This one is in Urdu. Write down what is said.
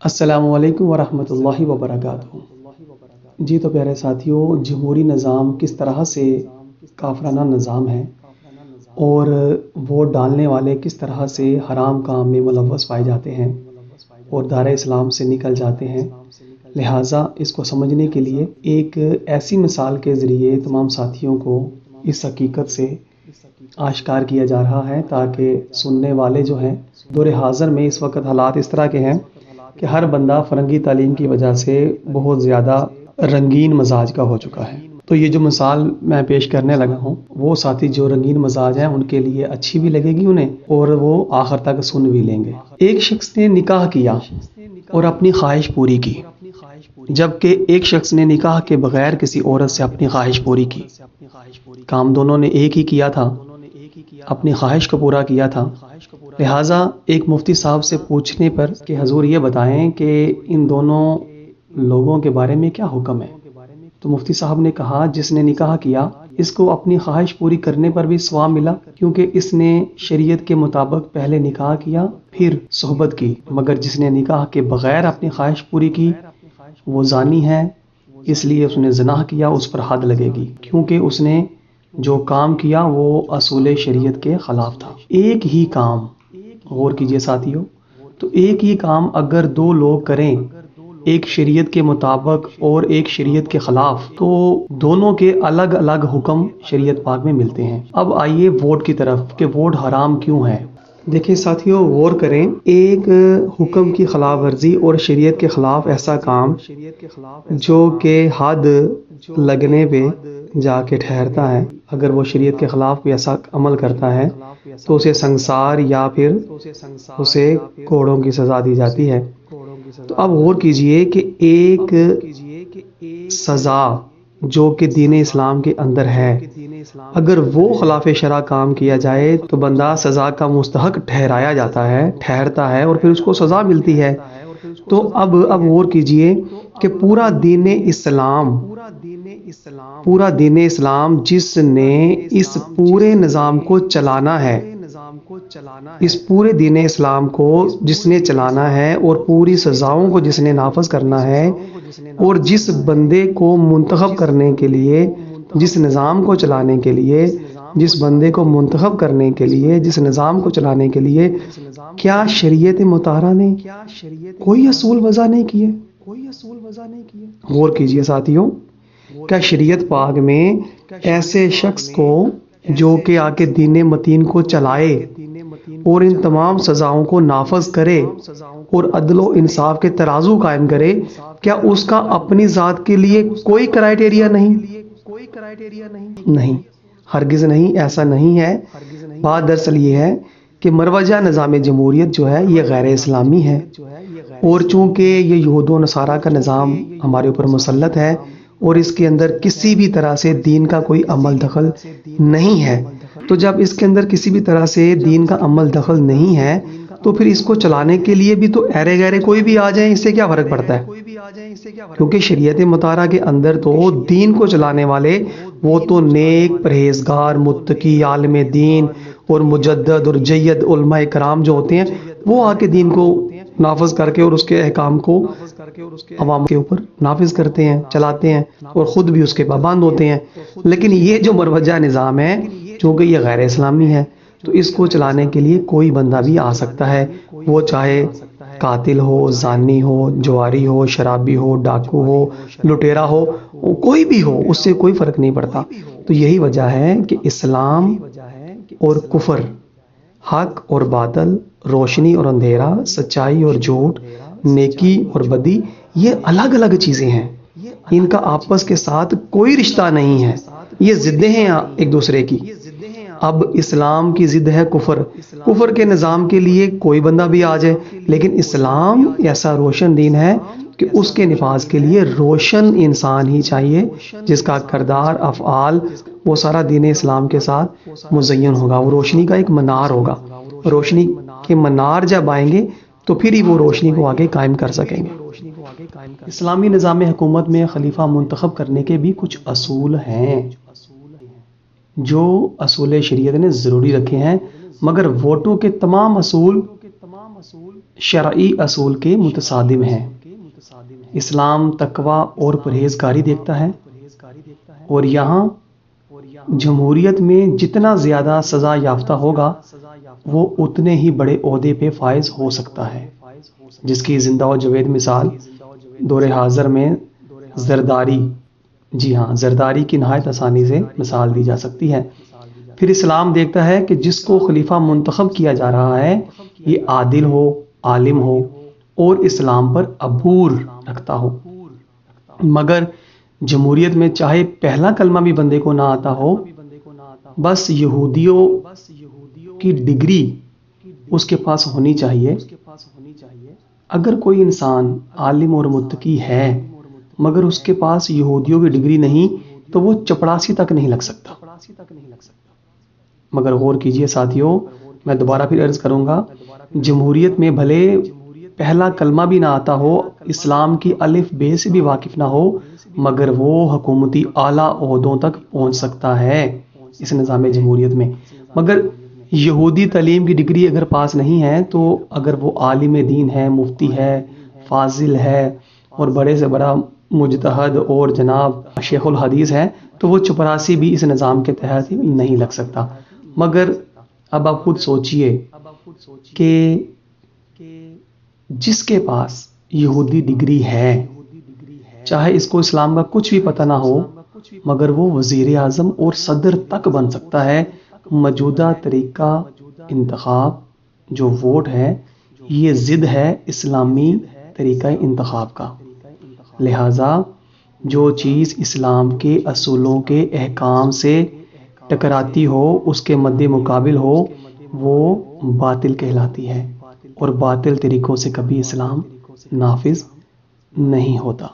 السلام علیکم ورحمۃ اللہ وبرکاتہ۔ جی تو پیارے ساتھیوں، جمہوری نظام کس طرح سے کافرانہ نظام ہے اور ووٹ ڈالنے والے کس طرح سے حرام کام میں ملوث پائے جاتے ہیں اور دائرہ اسلام سے نکل جاتے ہیں، لہٰذا اس کو سمجھنے کے لیے ایک ایسی مثال کے ذریعے تمام ساتھیوں کو اس حقیقت سے آشکار کیا جا رہا ہے تاکہ سننے والے جو ہیں، دور حاضر میں اس وقت حالات اس طرح کے ہیں کہ ہر بندہ فرنگی تعلیم کی وجہ سے بہت زیادہ رنگین مزاج کا ہو چکا ہے۔ تو یہ جو مثال میں پیش کرنے لگا ہوں، وہ ساتھی جو رنگین مزاج ہیں ان کے لیے اچھی بھی لگے گی انہیں اور وہ آخر تک سن بھی لیں گے۔ ایک شخص نے نکاح کیا اور اپنی خواہش پوری کی، جبکہ ایک شخص نے نکاح کے بغیر کسی عورت سے اپنی خواہش پوری کی۔ کام دونوں نے ایک ہی کیا تھا، اپنی خواہش کو پورا کیا تھا۔ لہٰذا ایک مفتی صاحب سے پوچھنے پر کہ حضور یہ بتائیں کہ ان دونوں لوگوں کے بارے میں کیا حکم ہے، تو مفتی صاحب نے کہا جس نے نکاح کیا اس کو اپنی خواہش پوری کرنے پر بھی ثواب ملا، کیونکہ اس نے شریعت کے مطابق پہلے نکاح کیا پھر صحبت کی، مگر جس نے نکاح کے بغیر اپنی خواہش پوری کی وہ زانی ہے، اس لیے اس نے زنا کیا، اس پر حد لگے گی، کیونکہ اس نے جو کام کیا وہ اصول شریعت کے خلاف تھا۔ ایک ہی کام، غور کیجئے ساتھیوں، تو ایک ہی کام اگر دو لوگ کریں، ایک شریعت کے مطابق اور ایک شریعت کے خلاف، تو دونوں کے الگ الگ حکم شریعت پاک میں ملتے ہیں۔ اب آئیے ووٹ کی طرف کہ ووٹ حرام کیوں ہے۔ دیکھیں ساتھیوں، غور کریں، ایک حکم کی خلاف ورزی اور شریعت کے خلاف ایسا کام جو کہ حد لگنے پہ جا کے ٹھہرتا ہے، اگر وہ شریعت کے خلاف کوئی ایسا عمل کرتا ہے تو اسے سنسار یا پھر اسے کوڑوں کی سزا دی جاتی ہے۔ تو اب غور کیجئے کہ ایک سزا جو کہ دین اسلام کے اندر ہے، اگر وہ خلاف شرع کام کیا جائے تو بندہ سزا کا مستحق ٹھہرتا ہے اور پھر اس کو سزا ملتی ہے۔ تو اب غور کیجئے کہ پورا دین اسلام جس نے اس پورے نظام کو چلانا ہے، اس پورے دین اسلام کو جس نے چلانا ہے اور پوری سزاؤں کو جس نے نافذ کرنا ہے، اور جس بندے کو منتخب کرنے کے لیے، جس نظام کو چلانے کے لیے، جس بندے کو منتخب کرنے کے لیے، جس نظام کو چلانے کے لیے کیا شریعت مطہرہ نے کوئی اصول وضع نہیں کیے؟ غور کیجئے ساتھیوں، کیا شریعت پاک میں ایسے شخص کو جو کہ آ کے دین متین کو چلائے اور ان تمام سزاؤں کو نافذ کرے اور عدل و انصاف کے ترازو قائم کرے، کیا اس کا اپنی ذات کے لیے کوئی کرائیٹیریا نہیں؟ نہیں، ہرگز نہیں، ایسا نہیں ہے۔ بات دراصل یہ ہے کہ مروجہ نظام جمہوریت جو ہے یہ غیر اسلامی ہے، اور چونکہ یہ یہود و نصارہ کا نظام ہمارے اوپر مسلط ہے اور اس کے اندر کسی بھی طرح سے دین کا کوئی عمل دخل نہیں ہے، تو جب اس کے اندر کسی بھی طرح سے دین کا عمل دخل نہیں ہے تو پھر اس کو چلانے کے لیے بھی تو ایرے گیرے کوئی بھی آ جائیں، اس سے کیا فرق پڑتا ہے؟ کیونکہ شریعت مطہرہ کے اندر تو دین کو چلانے والے وہ تو نیک، پرہیزگار، متقی، عالم دین اور مجدد اور جید علماء کرام جو ہوتے ہیں، وہ آ کے دین کو نافذ کر کے اور اس کے احکام کو عوام کے اوپر نافذ کرتے ہیں، چلاتے ہیں اور خود بھی اس کے پابند ہوتے ہیں۔ لیکن یہ جو مروجہ نظام ہے چونکہ یہ غیر اسلامی ہے، تو اس کو چلانے کے لیے کوئی بندہ بھی آ سکتا ہے، وہ چاہے قاتل ہو، زانی ہو، جواری ہو، شرابی ہو، ڈاکو ہو، لٹیرا ہو، کوئی بھی ہو، اس سے کوئی فرق نہیں پڑتا۔ تو یہی وجہ ہے کہ اسلام اور کفر، حق اور باطل، روشنی اور اندھیرا، سچائی اور جھوٹ، نیکی اور بدی، یہ الگ الگ چیزیں ہیں، ان کا آپس کے ساتھ کوئی رشتہ نہیں ہے، یہ ضدیں ہیں ایک دوسرے کی۔ اب اسلام کی ضد ہے کفر کے نظام کے لیے کوئی بندہ بھی آ جائے، لیکن اسلام ایسا روشن دین ہے کہ اس کے نفاذ کے لیے روشن انسان ہی چاہیے، جس کا کردار، افعال، وہ سارا دین اسلام کے ساتھ مزین ہوگا، وہ روشنی کا ایک منار ہوگا۔ روشنی کے منار جب آئیں گے تو پھر ہی وہ روشنی کو آگے قائم کر سکیں گے۔ اسلامی نظام حکومت میں خلیفہ منتخب کرنے کے بھی کچھ اصول ہیں جو اصول شریعت نے ضروری رکھے ہیں، مگر ووٹوں کے تمام اصول شرعی اصول کے متصادم ہیں۔ اسلام تقوی اور پرہیزگاری دیکھتا ہے، اور یہاں جمہوریت میں جتنا زیادہ سزا یافتہ ہوگا وہ اتنے ہی بڑے عہدے پہ فائز ہو سکتا ہے، جس کی زندہ و جاوید مثال دور حاضر میں زرداری، جی ہاں، زرداری کی نہایت آسانی سے مثال دی جا سکتی ہے۔ پھر اسلام دیکھتا ہے کہ جس کو خلیفہ منتخب کیا جا رہا ہے یہ عادل ہو، عالم ہو اور اسلام پر عبور رکھتا ہو۔ مگر جمہوریت میں چاہے پہلا کلمہ بھی بندے کو نہ آتا ہو، بس یہودیوں کی ڈگری اس کے پاس ہونی چاہیے۔ اگر کوئی انسان عالم اور متقی ہے مگر اس کے پاس یہودیوں کی ڈگری نہیں تو وہ چپڑاسی تک نہیں لگ سکتا۔ مگر غور کیجئے ساتھیوں، میں دوبارہ پھر عرض کروں گا، جمہوریت میں بھلے پہلا کلمہ بھی نہ آتا ہو، اسلام کی الف بے سے بھی واقف نہ ہو، مگر وہ حکومتی اعلیٰ عہدوں تک پہنچ سکتا ہے اس نظام جمہوریت میں۔ مگر یہودی تعلیم کی ڈگری اگر پاس نہیں ہے تو اگر وہ عالم دین ہے، مفتی ہے، فاضل ہے اور بڑے سے بڑا مجتہد اور جناب شیخ الحدیث ہے تو وہ چپراسی بھی اس نظام کے تحت نہیں لگ سکتا۔ مگر اب آپ خود سوچئے کہ جس کے پاس یہودی ڈگری ہے، چاہے اس کو اسلام کا کچھ بھی پتہ نہ ہو، مگر وہ وزیر اعظم اور صدر تک بن سکتا ہے۔ موجودہ طریقہ انتخاب جو ووٹ ہے یہ ضد ہے اسلامی طریقہ انتخاب کا، لہٰذا جو چیز اسلام کے اصولوں کے احکام سے ٹکراتی ہو، اس کے مد مقابل ہو، وہ باطل کہلاتی ہے، اور باطل طریقوں سے کبھی اسلام نافذ نہیں ہوتا۔